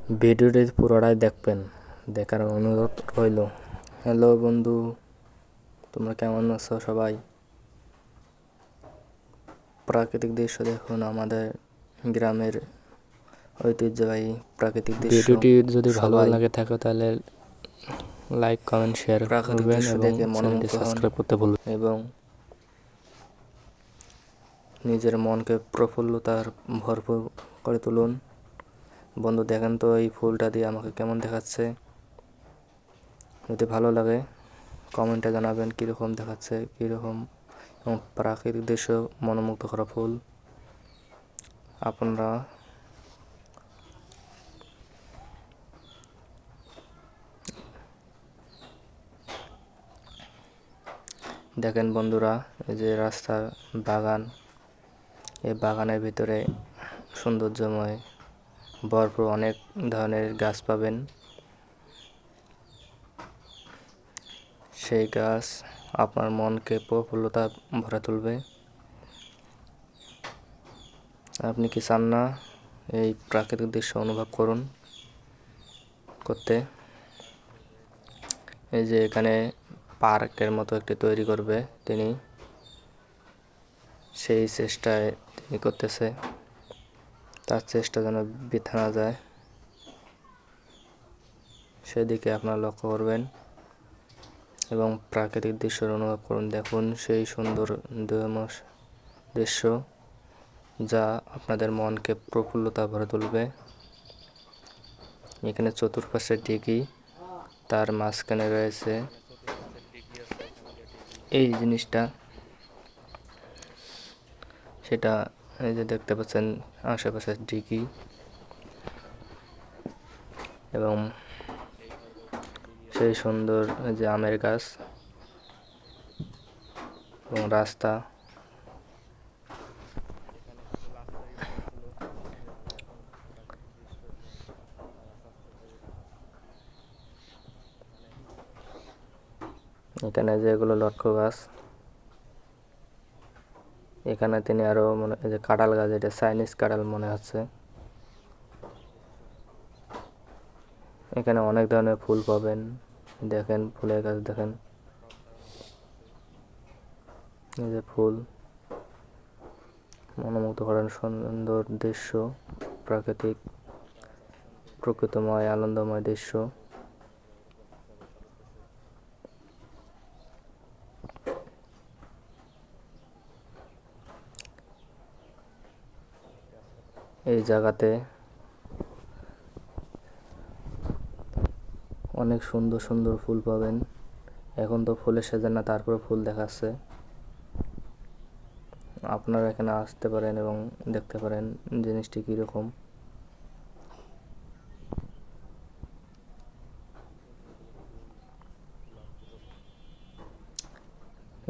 ভিডিওটি পুরোটাই দেখবেন, দেখার অনুরোধ রইল। হ্যালো বন্ধু, তোমরা কেমন আছো সবাই? প্রাকৃতিক দৃশ্য দেখুন, আমাদের গ্রামের ঐতিহ্যবাহী প্রাকৃতিক দৃশ্য। ভিডিওটি যদি ভালো লাগে থাকে তাহলে লাইক, কমেন্ট, শেয়ার করবেন এবং চ্যানেলটি সাবস্ক্রাইব করতে ভুলবেন না। এবং নিজের মনকে প্রফুল্লতার ভরপুর করে তুলুন। বন্ধু দেখেন তো এই ফুলটা দিয়ে আমাকে কেমন দেখাচ্ছে। যদি ভালো লাগে কমেন্টে জানাবেন কীরকম দেখাচ্ছে, কীরকম এবং প্রাকৃতিক দৃশ্য মনোমুগ্ধ করা ফুল। আপনারা দেখেন বন্ধুরা, এই যে রাস্তা, বাগান, এই বাগানের ভিতরে সৌন্দর্যময় ভরপুর অনেক ধরনের গাছ পাবেন। সেই গাছ আপনার মনকে প্রফুল্লতা ভরে তুলবে। আপনি কি চান না এই প্রাকৃতিক দৃশ্য অনুভব করতে? এই যে এখানে পার্কের মতো একটি তৈরি করবে তিনি, সেই চেষ্টায় তিনি করতেছে। তার চেষ্টা যেন বৃথা না যায়, সেদিকে আপনারা লক্ষ্য করবেন এবং প্রাকৃতিক দৃশ্যের অনুভব করুন। দেখুন সেই সুন্দর দৃশ্য যা আপনাদের মনকে প্রফুল্লতা ভরে তুলবে। এখানে চতুর্পাশে দিঘি, তার মাঝখানে রয়েছে এই জিনিসটা, সেটা এই যে দেখতে পাচ্ছেন আশেপাশে দিঘি এবং সেই সুন্দর যে আমের গাছ এবং রাস্তা। এখানে যেগুলো লটকো গাছ, এখানে তিনি আরো এই যে কাঁঠাল গাছ, এটা চাইনিজ কাঁঠাল মনে হচ্ছে। এখানে অনেক ধরনের ফুল পাবেন। দেখেন ফুলের গাছ, দেখেন এই যে ফুল, মনোমুগ্ধ করেন সুন্দর দৃশ্য, প্রাকৃতিক প্রকৃতিময় আনন্দময় দৃশ্য। এই জায়গাতে অনেক সুন্দর সুন্দর ফুল পাবেন। এখন তো ফুলের সিজন না, তারপরে ফুল দেখাচ্ছে। আপনারা এখানে আসতে পারেন এবং দেখতে পারেন জিনিসটি কীরকম।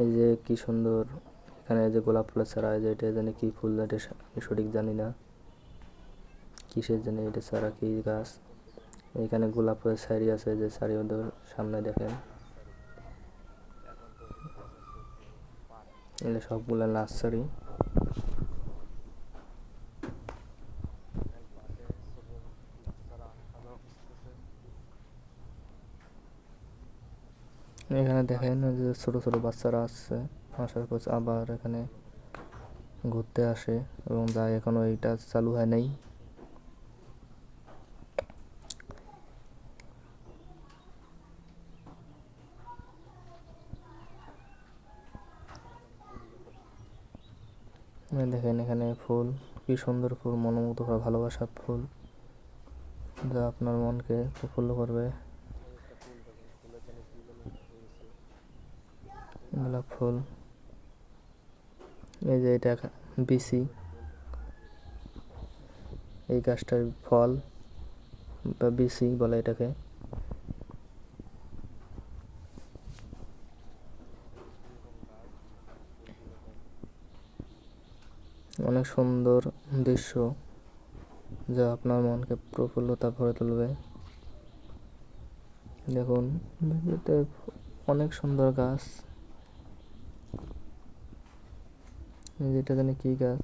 এই যে কি সুন্দর, এখানে যে গোলাপ ফুলের চারা, যে এটা জানি কি ফুল, এটা আমি সঠিক জানি না কিসের জন্য এটা চারা, কি গাছ। এখানে গোলাপ ফুলের সারি আছে, যে সারি ওদের সামনে দেখেন, এগুলো সবগুলো নার্সারি। এখানে দেখেন যে ছোট ছোট বাচ্চারা আসছে, আসার পর আবার এখানে ঘুরতে আসে এবং যায়। এখনো এইটা চালু হয় নাই। দেখেন এখানে ফুল, কি সুন্দর ফুল, মনোমুগ্ধ করা ভালোবাসার ফুল, যা আপনার মনকে প্রফুল্ল করবে। গোলাপ ফুল, এই যে এটা বিচি, এই গাছটার ফল বা বিচি বলে এটাকে। অনেক সুন্দর দৃশ্য যা আপনার মনকে প্রফুল্লতা ভরে তুলবে। দেখুন অনেক সুন্দর গাছ, যেটা জানি কি গাছ,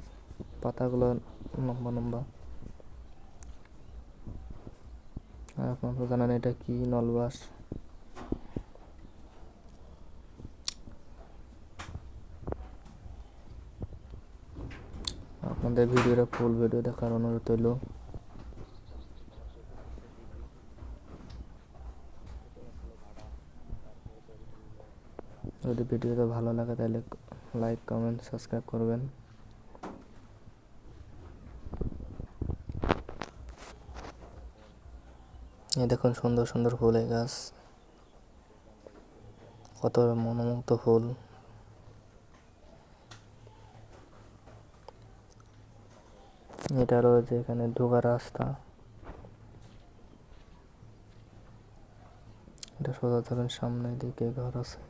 পাতাগুলো লম্বা লম্বা। আপনারা তো জানেন এটা কি নলবাস। আপনাদের ভিডিওটা ফুল ভিডিও দেখার অনুরোধ হইল। যদি ভিডিওটা ভালো লাগে তাহলে লাইক কমেন্ট সাবস্ক্রাইব করবেন। এই দেখুন সুন্দর সুন্দর ফুলের গাছ, কত মনোমুগ্ধ ফুল। এটা রয়েছে এখানে ঢোকার রাস্তা। এটা সোজা যাবেন, সামনের দিকে ঘর আছে।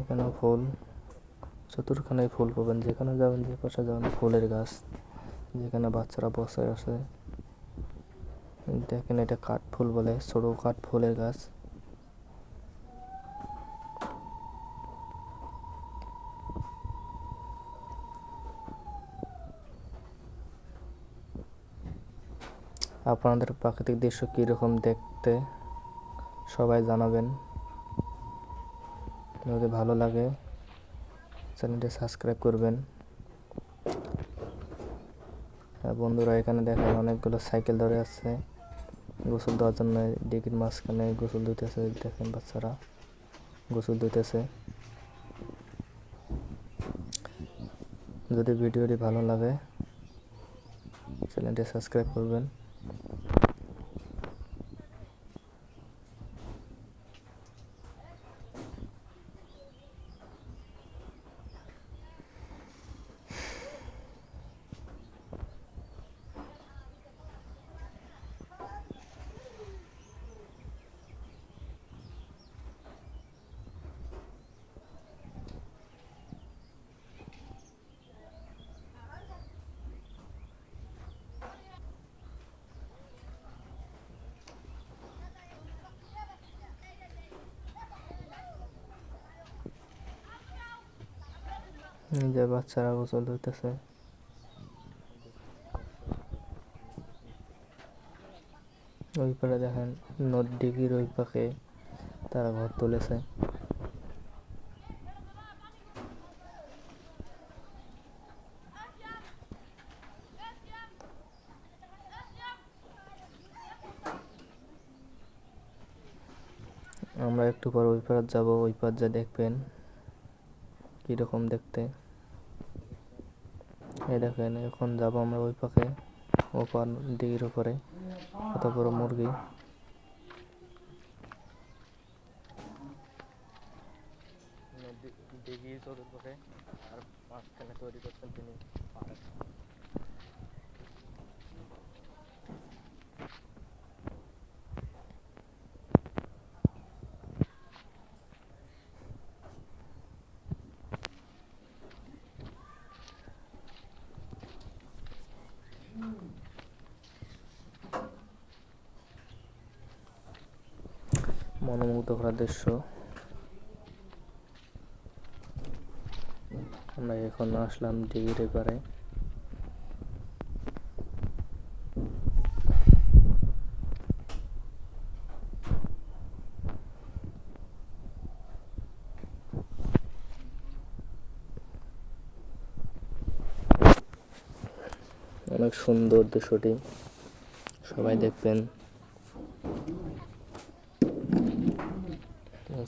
এখানেও ফুল, চতুর্খানে ফুল পাবেন, যেখানে যাবেন যে পাশে যাবেন ফুলের গাছ, যেখানে বাচ্চারা বসে আছে। দেখেন এটা কাঠ ফুল বলে, ছোট কাঠ ফুলের গাছ। আপনাদের প্রাকৃতিক দৃশ্য কীরকম দেখতে সবাই জানাবেন। যদি ভালো লাগে চ্যানেলটি সাবস্ক্রাইব করবেন। বন্ধুরা এখানে দেখেন অনেকগুলো সাইকেল ধরে আছে গোসল দেওয়ার জন্য। ডিগির মাঝখানে গোসল দিতেছে, দেখেন বাচ্চারা গোসল দিতেছে। যদি ভিডিওটি ভালো লাগে চ্যানেলটি সাবস্ক্রাইব করবেন। যে বাচ্চারা গোসল দিতেছে, ওই পারে দেখেন নদী, ডিগির ওই পাশে তারা ঘর তুলেছে। আমরা একটু পর ওই পার যাব, ওই পার যা দেখবেন কীরকম দেখতে। এই দেখেন এখন যাব আমরা ওই পাশে, ওপার দিঘির উপরে কত বড় মুরগি। দিঘি চতুর্পাশে আর মাঝখানে তৈরি করছেন তিনি পাহাড়। মনোমুগ্ধ করার দৃশ্য। আমরা এখন আসলাম দিঘির এপারে। অনেক সুন্দর দৃশ্যটি, সবাই দেখবেন।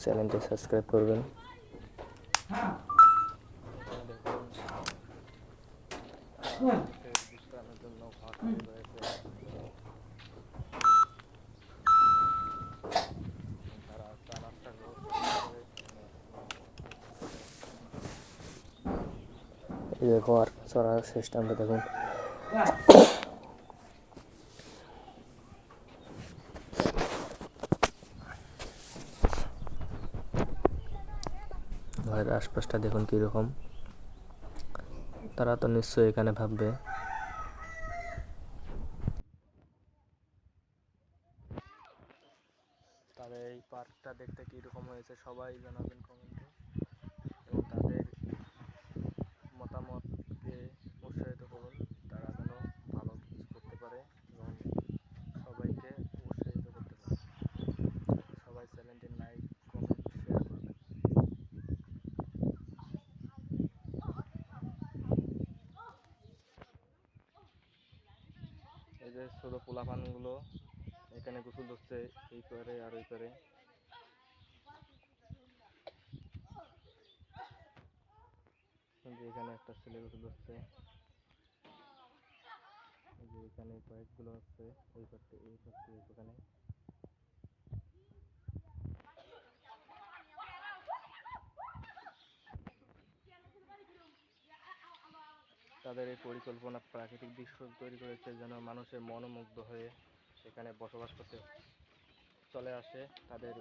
চ্যানেলটি সাবস্ক্রাইব করবেন। বিশ্রামের জন্য ঘর রয়েছে। তারা চা নাস্তার ব্যবস্থা করে। এই যে ঘর চড়ার সিস্টেমটা দেখুন। ঘরের আশপাশটা দেখুন কীরকম। তারা তো নিশ্চয়ই এখানে ভাববে। তাদের এই পার্কটা দেখতে কীরকম হয়েছে সবাই জানাবেন কমেন্টে, এবং তাদের মতামতকে উৎসাহিত করুন তারা যেন ভালো কিছু করতে পারে। যে ছোটো পোলাপানগুলো এখানে গোসল হচ্ছে, এই করে আর ওই করে। এখানে একটা ছেলে গোসল হচ্ছে, যে এখানে কয়েকগুলো হচ্ছে এই করতে এখানে। তাদের এই পরিকল্পনা প্রাকৃতিক দৃশ্য তৈরি করেছে যেন মানুষের মনোমুগ্ধ হয়ে সেখানে বসবাস করতে চলে আসে, তাদের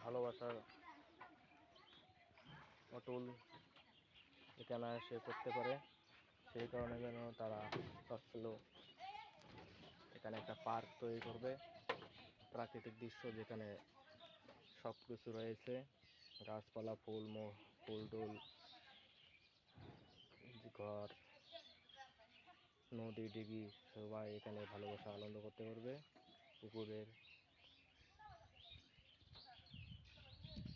ভালোবাসার অটুল এখানে এসে করতে পারে। সেই কারণে যেন তারা চাচ্ছিল এখানে একটা পার্ক তৈরি করবে, প্রাকৃতিক দৃশ্য যেখানে সব কিছু রয়েছে, গাছপালা, ফুল টুল, ঘর, নদী, ডিঘি, সবাই এখানে ভালোবাসা আনন্দ করতে পারবে, পুকুরের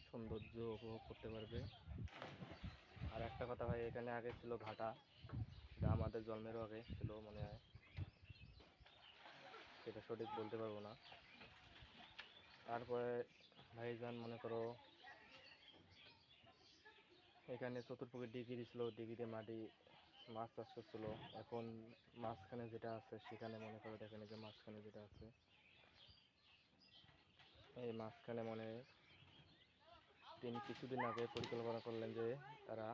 সৌন্দর্য উপভোগ করতে পারবে। আর একটা কথা ভাই, এখানে আগে ছিল ঘাটা, যা আমাদের জন্মেরও আগে ছিল মনে হয়, সেটা সঠিক বলতে পারবো না। তারপরে ভাইজান মনে করো এখানে চতুর্দিকে ডিগি দিছিল, ডিগিতে মাছ চাষ করছিল। এখন মাঝখানে যেটা আছে সেখানে মনে করো দেখেন, যে মাঝখানে যেটা আছে, এই মাঝখানে তিনি কিছুদিন আগে পরিকল্পনা করলেন যে তারা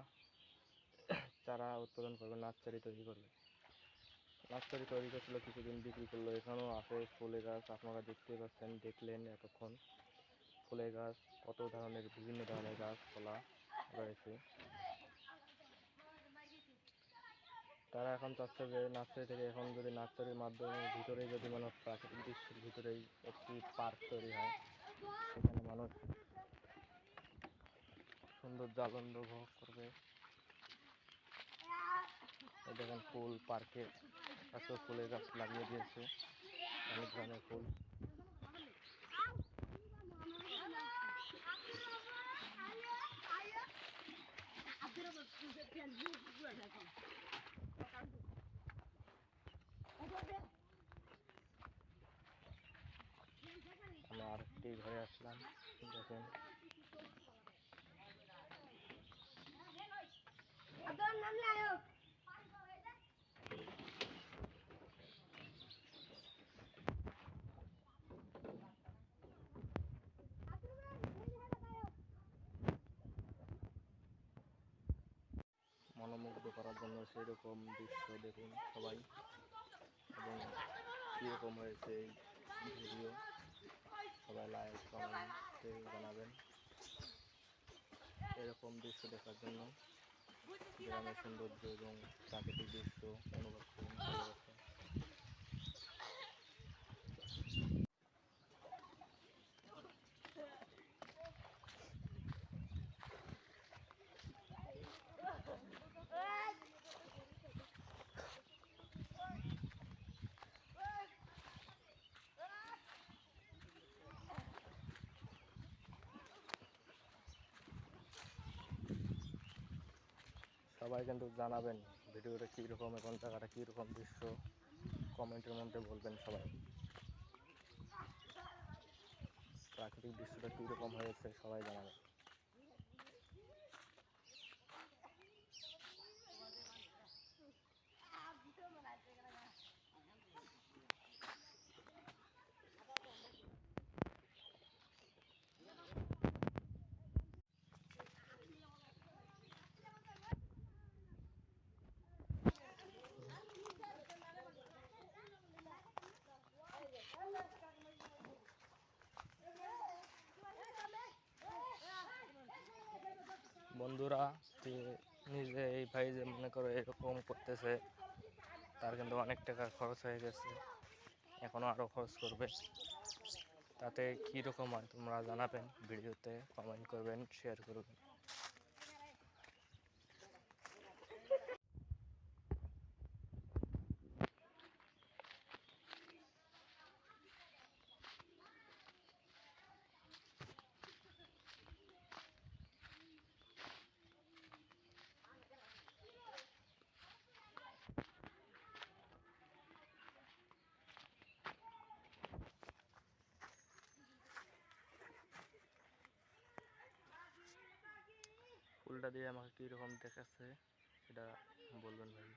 চারা উৎপাদন করবে, নার্সারি তৈরি করবে। নার্সারি তৈরি করছিল, কিছুদিন বিক্রি করলো। এখানেও আছে ফুলের গাছ, আপনারা দেখতে পাচ্ছেন, দেখলেন এতক্ষণ ফুলের গাছ, কত ধরনের বিভিন্ন ধরনের গাছপালা রয়েছে। তারা এখন চাচ্ছে যে নার্সারি থেকে, এখন যদি নার্সারির মাধ্যমে ভিতরে যদি প্রাকৃতিক দৃশ্যের ভিতরেই একটি পার্ক তৈরি হয়, সেখানে মানুষ সৌন্দর্য আনন্দ উপভোগ করবে। দেখেন ফুল পার্কে এত ফুলের গাছ লাগিয়ে দিয়েছে, অনেক ধরনের ফুল। আমরা আরেকটি ঘরে আসলাম, দেখেন মনোমুগ্ধ করার জন্য সেই রকম দৃশ্য দেখুন সবাই, এবং কীরকম হয়েছে এই ভিডিও সবাই লাইক কমেন্টে জানাবেন। এরকম দৃশ্য দেখার জন্য গ্রামের সৌন্দর্য এবং প্রাকৃতিক দৃশ্য অনুভব করুন ভালোবাসা। সবাই কিন্তু জানাবেন ভিডিওটা কীরকম, এখন জায়গাটা কীরকম দৃশ্য, কমেন্টের মধ্যে বলবেন সবাই। প্রাকৃতিক দৃশ্যটা কীরকম হয়েছে সবাই জানাবেন। বন্ধুরা, নিজে এই ভাই যে মনে করো এরকম করতেছে, তার কিন্তু অনেক টাকা খরচ হয়ে গেছে, এখনও আরও খরচ করবে। তাতে কীরকম হয় তোমরা জানাবেন, ভিডিওতে কমেন্ট করবেন, শেয়ার করবেন। ফুলটা দিয়ে আমাকে কীরকম দেখাচ্ছে সেটা বলবেন ভাই।